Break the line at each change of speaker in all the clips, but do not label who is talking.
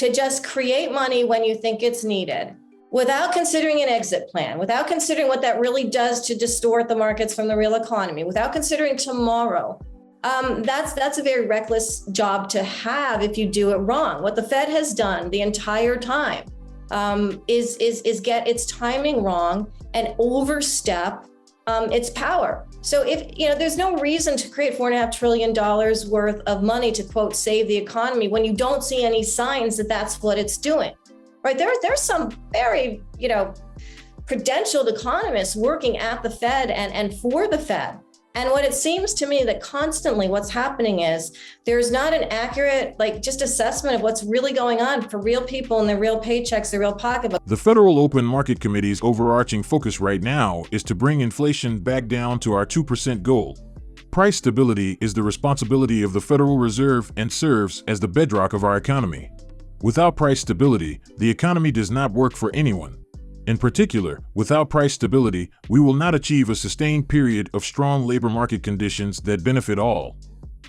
to just create money when you think it's needed, without considering an exit plan, without considering what that really does to distort the markets from the real economy, without considering tomorrow, that's a very reckless job to have if you do it wrong. What the Fed has done the entire time is get its timing wrong and overstep its power. So there's no reason to create $4.5 trillion worth of money to, quote, save the economy when you don't see any signs that that's what it's doing, right? There's some very, credentialed economists working at the Fed and for the Fed. And what it seems to me that constantly what's happening is there's not an accurate, just assessment of what's really going on for real people and their real paychecks, their real pocketbook.
The Federal Open Market Committee's overarching focus right now is to bring inflation back down to our 2% goal. Price stability is the responsibility of the Federal Reserve and serves as the bedrock of our economy. Without price stability, the economy does not work for anyone. In particular, without price stability, we will not achieve a sustained period of strong labor market conditions that benefit all.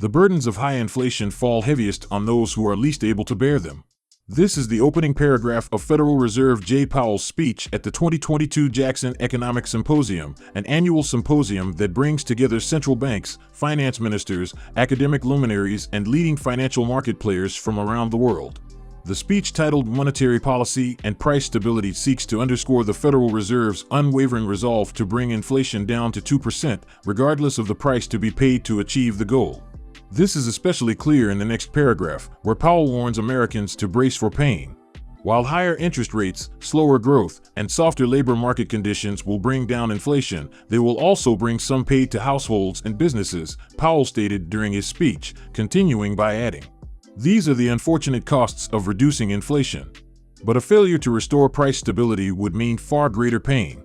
The burdens of high inflation fall heaviest on those who are least able to bear them. This is the opening paragraph of Federal Reserve Jay Powell's speech at the 2022 Jackson Economic Symposium, an annual symposium that brings together central banks, finance ministers, academic luminaries, and leading financial market players from around the world. The speech, titled Monetary Policy and Price Stability, seeks to underscore the Federal Reserve's unwavering resolve to bring inflation down to 2%, regardless of the price to be paid to achieve the goal. This is especially clear in the next paragraph, where Powell warns Americans to brace for pain. While higher interest rates, slower growth, and softer labor market conditions will bring down inflation, they will also bring some pain to households and businesses, Powell stated during his speech, continuing by adding, "These are the unfortunate costs of reducing inflation. But a failure to restore price stability would mean far greater pain."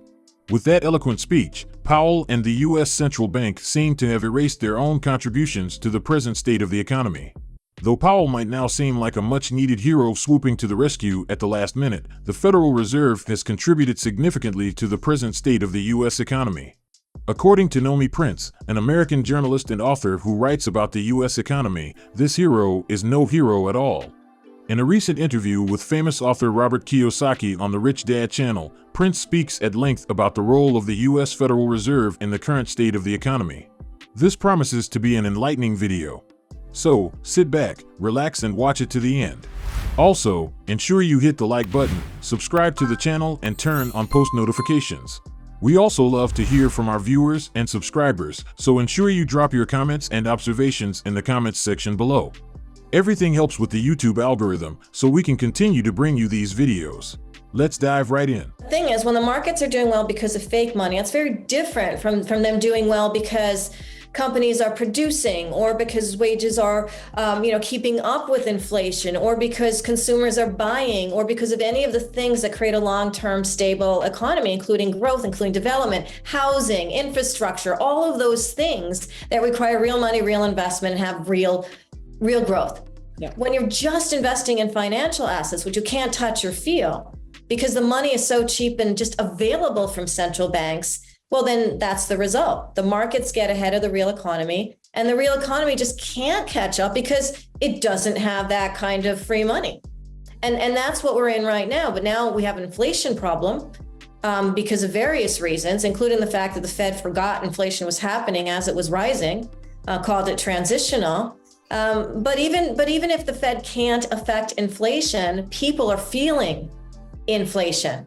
With that eloquent speech, Powell and the U.S. Central Bank seem to have erased their own contributions to the present state of the economy. Though Powell might now seem like a much-needed hero swooping to the rescue at the last minute, the Federal Reserve has contributed significantly to the present state of the U.S. economy. According to Nomi Prins, an American journalist and author who writes about the U.S. economy, this hero is no hero at all. In a recent interview with famous author Robert Kiyosaki on the Rich Dad channel, Prins speaks at length about the role of the U.S. Federal Reserve in the current state of the economy. This promises to be an enlightening video. So, sit back, relax, and watch it to the end. Also, ensure you hit the like button, subscribe to the channel, and turn on post notifications. We also love to hear from our viewers and subscribers, so ensure you drop your comments and observations in the comments section below. Everything helps with the YouTube algorithm, so we can continue to bring you these videos. Let's dive right in.
The thing is, when the markets are doing well because of fake money, it's very different from them doing well because companies are producing, or because wages are keeping up with inflation, or because consumers are buying, or because of any of the things that create a long-term stable economy, including growth, including development, housing, infrastructure, all of those things that require real money, real investment, and have real growth. Yeah. When you're just investing in financial assets, which you can't touch or feel, because the money is so cheap and just available from central banks, well, then that's the result. The markets get ahead of the real economy, and the real economy just can't catch up because it doesn't have that kind of free money. And that's what we're in right now. But now we have an inflation problem because of various reasons, including the fact that the Fed forgot inflation was happening as it was rising, called it transitional. But even if the Fed can't affect inflation, people are feeling inflation.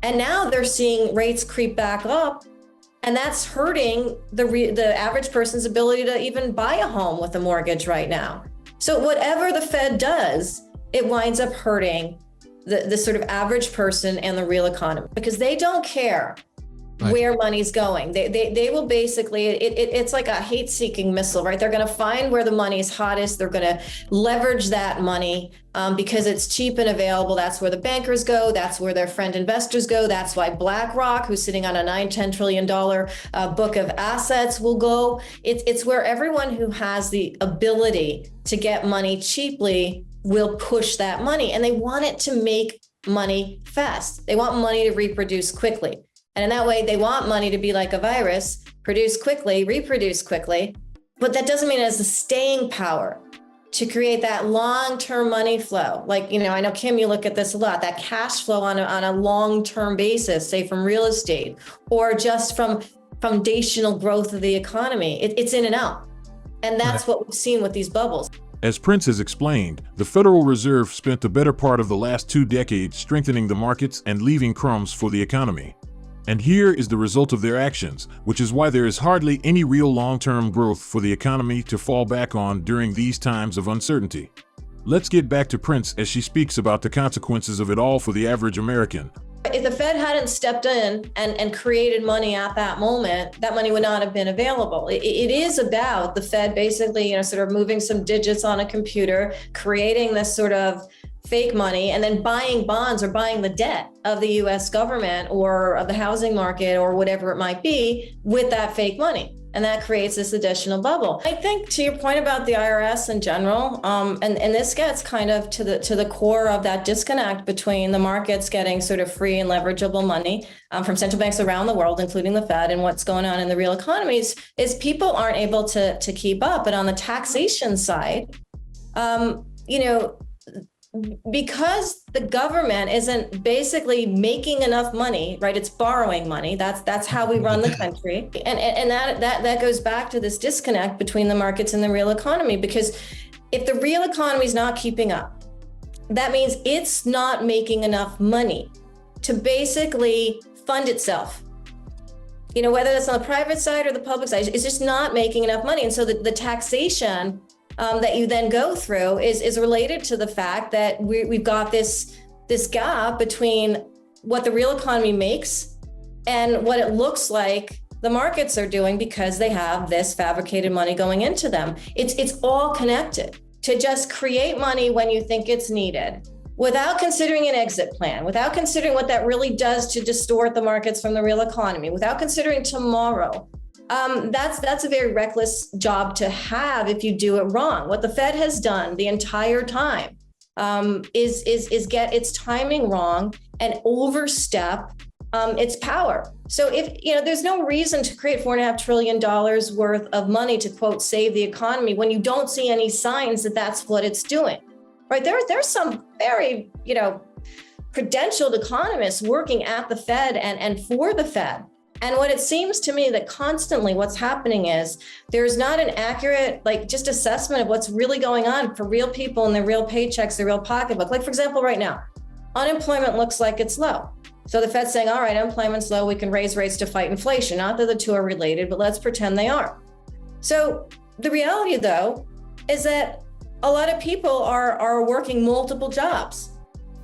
And now they're seeing rates creep back up, and that's hurting the average person's ability to even buy a home with a mortgage right now. So whatever the Fed does, it winds up hurting the sort of average person and the real economy, because they don't care where money's going. They will basically, it's like a hate-seeking missile, right? They're going to find where the money's hottest. They're going to leverage that money because it's cheap and available. That's where the bankers go. That's where their friend investors go. That's why BlackRock, who's sitting on a $9-10 trillion book of assets, will go. It's where everyone who has the ability to get money cheaply will push that money, and they want it to make money fast. They want money to reproduce quickly. And in that way, they want money to be like a virus, produce quickly, reproduce quickly, but that doesn't mean it has the staying power to create that long-term money flow. Like, I know, Kim, you look at this a lot, that cash flow on a long-term basis, say from real estate or just from foundational growth of the economy. It's in and out. And that's what we've seen with these bubbles.
As Prince has explained, the Federal Reserve spent the better part of the last 2 decades strengthening the markets and leaving crumbs for the economy. And here is the result of their actions, which is why there is hardly any real long-term growth for the economy to fall back on during these times of uncertainty. Let's get back to Prince as she speaks about the consequences of it all for the average American.
If the Fed hadn't stepped in and created money at that moment, that money would not have been available. It is about the Fed basically, sort of moving some digits on a computer, creating this sort of fake money, and then buying bonds or buying the debt of the US government or of the housing market or whatever it might be with that fake money. And that creates this additional bubble. I think to your point about the IRS in general, and this gets kind of to the core of that disconnect between the markets getting sort of free and leverageable money from central banks around the world, including the Fed, and what's going on in the real economies is people aren't able to keep up. But on the taxation side, because the government isn't basically making enough money, right? It's borrowing money. That's how we run the country. And that goes back to this disconnect between the markets and the real economy, because if the real economy is not keeping up, that means it's not making enough money to basically fund itself. Whether that's on the private side or the public side, it's just not making enough money. And so the taxation that you then go through is related to the fact that we've got this gap between what the real economy makes and what it looks like the markets are doing because they have this fabricated money going into them. It's all connected. To just create money when you think it's needed without considering an exit plan, without considering what that really does to distort the markets from the real economy, without considering tomorrow. That's a very reckless job to have if you do it wrong. What the Fed has done the entire time is get its timing wrong and overstep its power. So if there's no reason to create $4.5 trillion worth of money to quote save the economy when you don't see any signs that that's what it's doing. Right? There's some very credentialed economists working at the Fed and for the Fed. And what it seems to me that constantly what's happening is there's not an accurate, just assessment of what's really going on for real people and their real paychecks, their real pocketbook. Like, for example, right now, unemployment looks like it's low. So the Fed's saying, all right, unemployment's low, we can raise rates to fight inflation. Not that the two are related, but let's pretend they are. So the reality, though, is that a lot of people are working multiple jobs.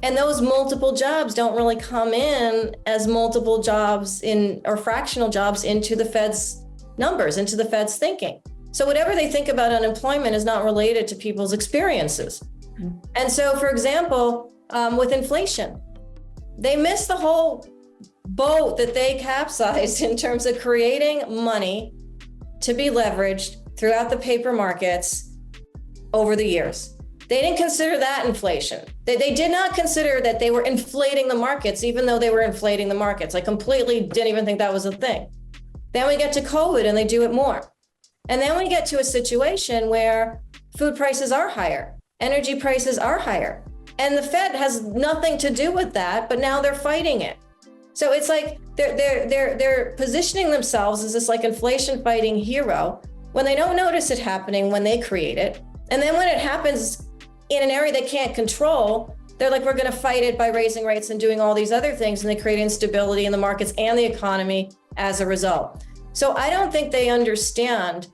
And those multiple jobs don't really come in as multiple jobs or fractional jobs into the Fed's numbers, into the Fed's thinking. So whatever they think about unemployment is not related to people's experiences. And so, for example, with inflation, they missed the whole boat that they capsized in terms of creating money to be leveraged throughout the paper markets over the years. They didn't consider that inflation. They did not consider that they were inflating the markets, even though they were inflating the markets. I completely didn't even think that was a thing. Then we get to COVID and they do it more. And then we get to a situation where food prices are higher, energy prices are higher. And the Fed has nothing to do with that, but now they're fighting it. So it's like they're positioning themselves as this inflation fighting hero when they don't notice it happening when they create it. And then when it happens in an area they can't control, they're like, we're going to fight it by raising rates and doing all these other things. And they create instability in the markets and the economy as a result. So I don't think they understand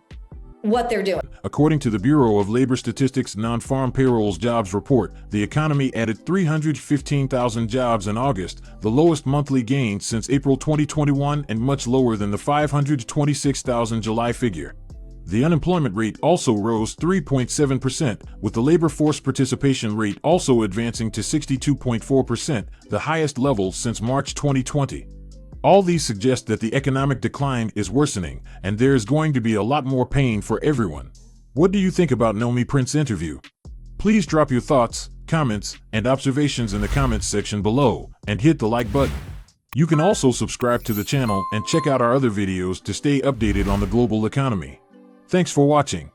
what they're doing.
According to the Bureau of Labor Statistics non-farm payrolls jobs report, the economy added 315,000 jobs in August, the lowest monthly gain since April 2021 and much lower than the 526,000 July figure. The unemployment rate also rose 3.7%, with the labor force participation rate also advancing to 62.4%, the highest level since March 2020. All these suggest that the economic decline is worsening, and there is going to be a lot more pain for everyone. What do you think about Nomi Prins' interview? Please drop your thoughts, comments, and observations in the comments section below, and hit the like button. You can also subscribe to the channel and check out our other videos to stay updated on the global economy. Thanks for watching.